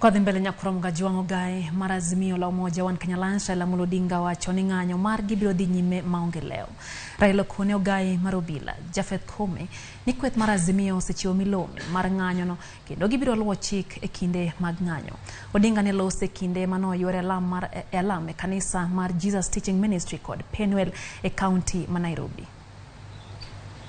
Kwa dhimbele nyakuramga juango gai marazimio la umoja wan Kenya Alliance Raila mulodinga wacho ni ng'anyo margi biro dhi nyime maonge leo. Raila Koome ogai marobila Koome ni kweth marazimio sechiwo milome mar ng'anyo no kendo gibiro luwo chik e kinde mag ng'anyo. Odinga ne lose kinde mano yore alam e kanisa mar Jesus Teaching Ministry kod Penuel e county ma Nairobi.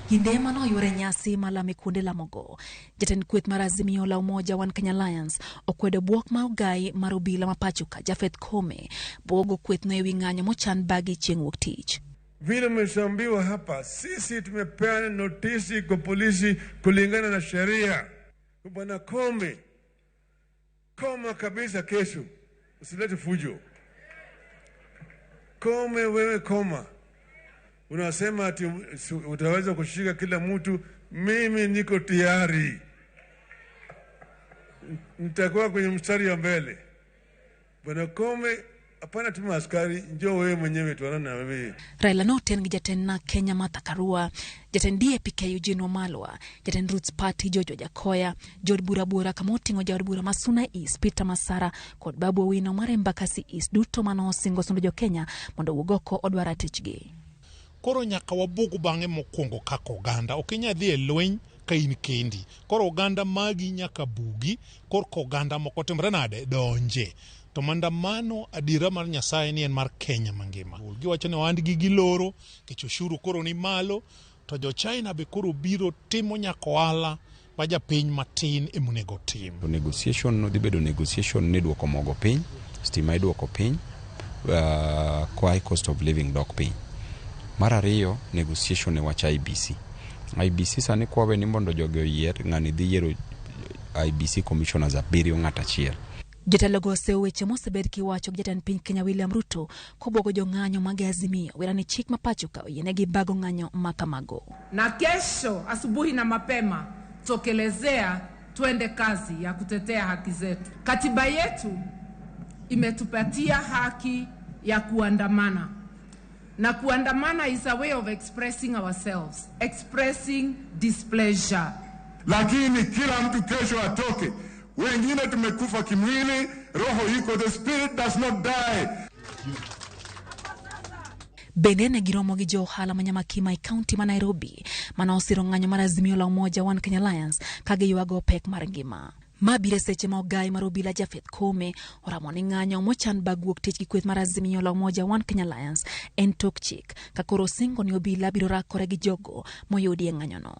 Kinde mano yore nyasi malame kuonde lamogo. Jatend kweth marazimio la umoja wan Kenya Alliance okwedo buok ma ogai marobila mapachuka Koome bogo kweth no ewi ng'anyo mochan bagi chieng' wuok tich. Vile mshambiwa hapa, sisi tumepeana notisi kwa polisi kulingana na sheria. Bwana Koome, koma kabisa kesho, usilete fujo. Koome wewe koma. Unasema ati utaweza kushika kila mtu, mimi niko tayari. Nitakuwa kwenye mstari ya mbele. Bwana Koome, hapana tuma askari, njoo wewe mwenyewe tuanane na wewe. Raila noten gijaten na Kenya Martha Karua, jaten DAP Eugene Wamalwa, jaten Roots Party Jojo Jakoya, Jod Burabura Kamotingo Jod Bura Masuna East Peter Masara kod Babu Owino mar Embakasi East duto mano singo sundojo Kenya mondo ugoko odwara tichgi. Koro nyaka wabugu bang'e mokwongo kaka oganda okinya dhi e lweny ka in kendi. Koro oganda magi nyaka bugi, koro oganda moko timre nade donje. To mandamano adira mar Nyasaye ni en mar Kenya mangima. Giwacho ni wandgi giloro, kech ushuru koro ni malo, to jo China be koro biro timo nyaka ohala ma japiny matin emonego tim. Negotiation no dhi bedo negotiation ni duoko mogo piny, stima iduoko piny, high cost of living dok piny. Mar ariyo negotiation e wach IBC. IBC sani kwawe ni mondo jogo yier ng'ani dhi yiero IBC commissioners 7 ng'at achiel. Jotelo oseweche mosebed kiwacho gi jatend piny Kenya William Ruto kobogo jo ng'anyo mag Azimio wera ni chik mapachuka oyienegi bago ng'anyo makamago. Na kesho asubuhi na mapema tokelezea twende kazi ya kutetea haki zetu. Katiba yetu imetupatia haki ya kuandamana. Na kuandamana is a way of expressing ourselves, expressing displeasure. Lakini kila mtu kesho atoke. Wengine tumekufa kimwili, roho iko, the spirit does not die. Benene giromo gi jo ohala manyama Kimai County ma Nairobi mana osiro ng'anyo mar Azimio la umoja wan Kenya Alliance kage yuago pek mar ngima. Mabire seche ma ogai marobila Koome oramo ni ng'anyo mochan bagwuok tich gi kweth mar Azimio la umoja wan Kenya Alliance en tok chik ka koro singo ni obila biro rakore gi jogo moyudi e ng'anyo no.